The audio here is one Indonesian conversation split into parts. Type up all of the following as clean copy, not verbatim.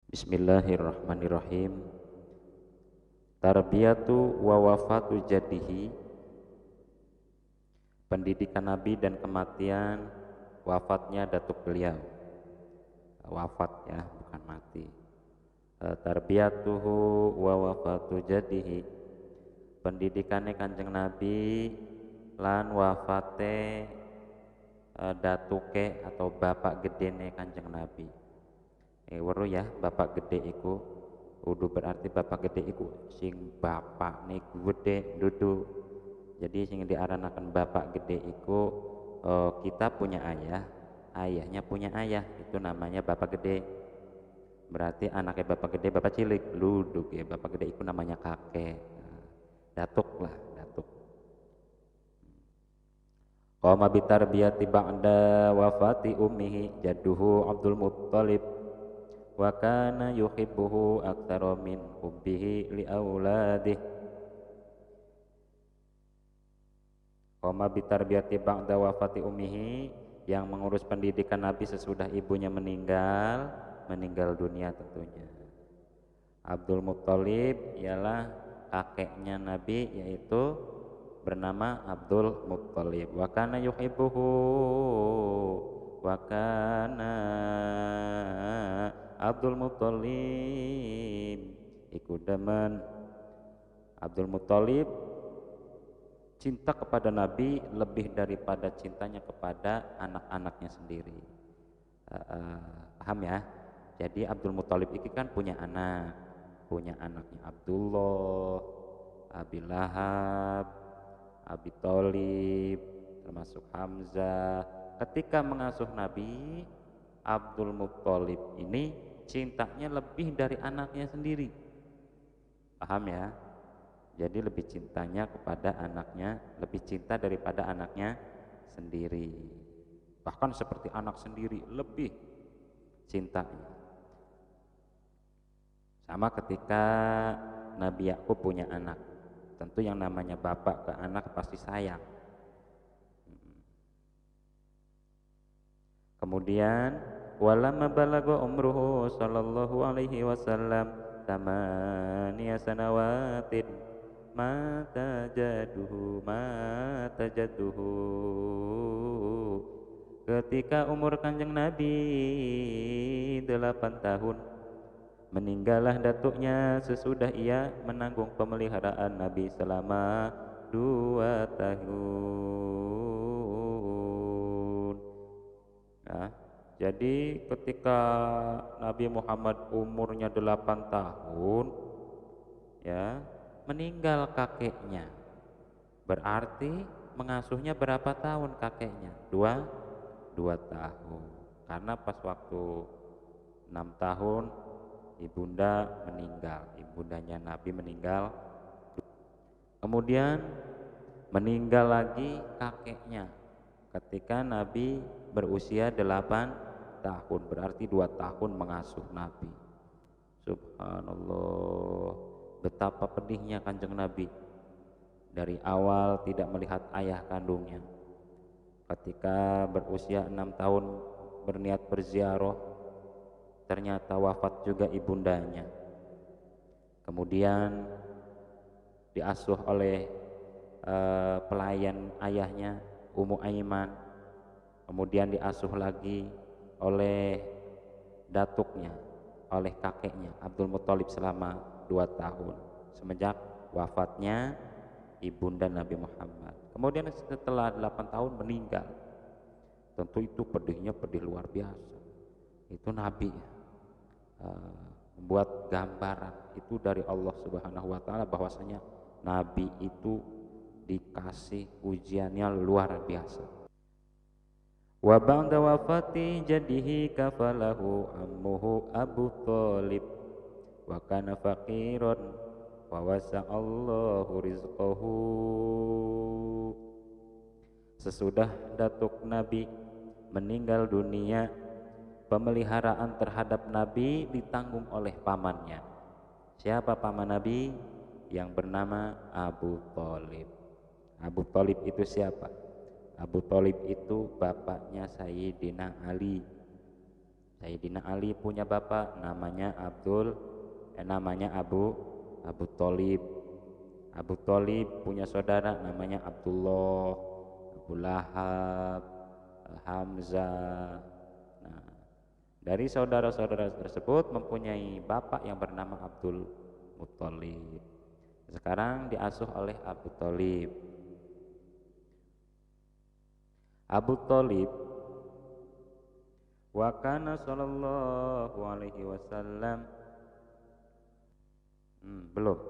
Bismillahirrahmanirrahim. Tarbiyatu wa wafatu jadihi, pendidikan Nabi dan kematian wafatnya datuk beliau. Wafat ya, bukan mati. Tarbiyatuhu wa wafatu jadihi, pendidikannya Kanjeng Nabi lan wafate datuke atau bapak gedene Kanjeng Nabi. Weruh ya, bapak gede iku kudu berarti bapak gede iku sing bapak niku gede dudu. Jadi sing diaranakan bapak gede iku kita punya ayah, ayahnya punya ayah, itu namanya bapak gede. Berarti anaknya bapak gede bapak cilik luduk ya, bapak gede iku namanya kakek. Datuk lah, datuk. Qama bitarbiyati ba'da wafati ummihi jadduhu Abdul Muttalib wa kana yuhibbuhu aktsara min hubbihi li auladih. Qama bitarbiyati ba'da wafati ummihi, yang mengurus pendidikan Nabi sesudah ibunya meninggal dunia tentunya. Abdul Muttalib ialah kakeknya Nabi, yaitu bernama Abdul Muttalib. Wa kana yuhibbuhu, wa kana Abdul Muttalib iku demen. Abdul Muttalib cinta kepada Nabi lebih daripada cintanya kepada anak-anaknya sendiri. Paham ya? Jadi Abdul Muttalib ini kan punya anaknya Abdullah, Abi Lahab, Abi Thalib, termasuk Hamzah. Ketika mengasuh Nabi, Abdul Muttalib ini cintanya lebih dari anaknya sendiri. Paham ya? Jadi lebih cintanya kepada anaknya, lebih cinta daripada anaknya sendiri. Bahkan seperti anak sendiri, lebih cintanya. Sama ketika Nabi Yakub punya anak, tentu yang namanya bapak ke anak pasti sayang. Kemudian walamma balagha umruhu sallallahu alaihi wasallam tamaniya sanawatin mata jadduhu. Ketika umur Kanjeng Nabi 8 tahun, meninggallah datuknya sesudah ia menanggung pemeliharaan Nabi selama 2 tahun. Nah, jadi ketika Nabi Muhammad umurnya 8 tahun ya, meninggal kakeknya. Berarti mengasuhnya berapa tahun kakeknya? 2 tahun. Karena pas waktu 6 tahun ibunda meninggal, ibundanya Nabi meninggal. Kemudian meninggal lagi kakeknya ketika Nabi berusia 8 tahun, berarti 2 tahun mengasuh Nabi. Subhanallah, betapa pedihnya Kanjeng Nabi. Dari awal tidak melihat ayah kandungnya. Ketika berusia 6 tahun berniat berziarah, ternyata wafat juga ibundanya. Kemudian diasuh oleh pelayan ayahnya Ummu Aiman. Kemudian diasuh lagi oleh datuknya, oleh kakeknya Abdul Muttalib selama 2 tahun semenjak wafatnya ibunda Nabi Muhammad. Kemudian setelah 8 tahun meninggal. Tentu itu pedihnya pedih luar biasa. Itu Nabi membuat gambaran itu dari Allah Subhanahu wa taala bahwasanya Nabi itu dikasih ujiannya luar biasa. Wa ba'da wafati jadihi kafalahu ammuhu Abu Thalib wa kana faqiran wa wasa'allahu rizqahu. Sesudah datuk Nabi meninggal dunia, pemeliharaan terhadap Nabi ditanggung oleh pamannya. Siapa paman Nabi? Yang bernama Abu Thalib. Abu Thalib itu siapa? Abu Thalib itu bapaknya Sayyidina Ali. Sayyidina Ali punya bapak namanya Abu Thalib. Abu Thalib punya saudara namanya Abdullah, Abu Lahab, Hamzah. Nah, dari saudara-saudara tersebut mempunyai bapak yang bernama Abdul Muthalib. Sekarang diasuh oleh Abu Thalib. Abu Thalib wa kana sallallahu alaihi wasallam belum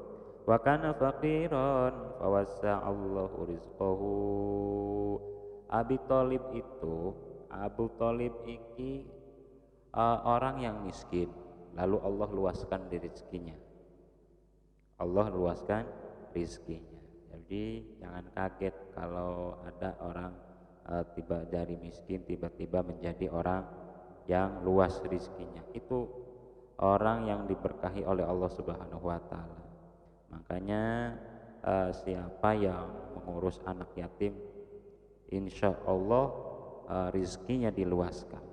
wa kana faqiran fawassa'allahu rizqahu. Abu Thalib iki orang yang miskin, lalu Allah luaskan rezekinya. Jadi jangan kaget kalau ada orang tiba dari miskin tiba-tiba menjadi orang yang luas rezekinya. Itu orang yang diberkahi oleh Allah Subhanahu wa taala. Makanya siapa yang mengurus anak yatim, insya Allah rezekinya diluaskan.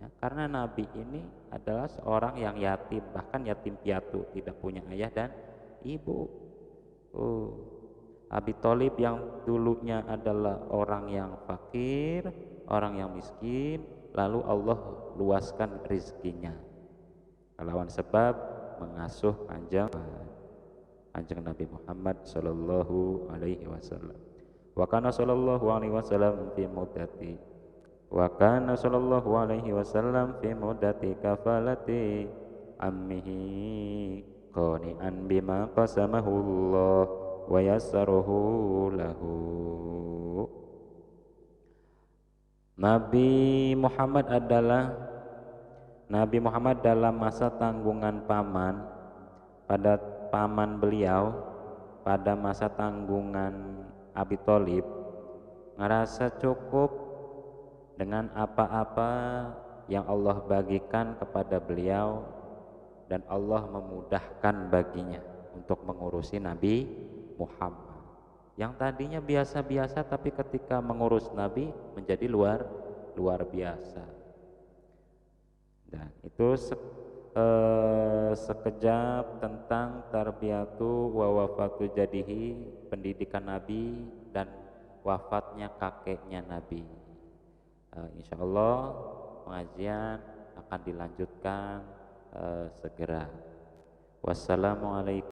Ya, karena Nabi ini adalah seorang yang yatim, bahkan yatim piatu, tidak punya ayah dan ibu. Abi Thalib yang dulunya adalah orang yang fakir, orang yang miskin, lalu Allah luaskan rezekinya. Lawan sebab mengasuh kanjeng Nabi Muhammad sallallahu alaihi wasallam. Wa kana sallallahu alaihi wasallam fi muddati kafalati ammihi qani'an bima qasamahu Allah wa yassarahu lahu. Nabi Muhammad dalam masa tanggungan pada paman beliau, pada masa tanggungan Abi Thalib, ngerasa cukup dengan apa-apa yang Allah bagikan kepada beliau, dan Allah memudahkan baginya untuk mengurusi Nabi Muhammad yang tadinya biasa-biasa, tapi ketika mengurus Nabi menjadi luar biasa. Dan itu sekejap tentang tarbiyatu wa wafatu jadihi, pendidikan Nabi dan wafatnya kakeknya Nabi. Insya Allah pengajian akan dilanjutkan segera. Wassalamualaikum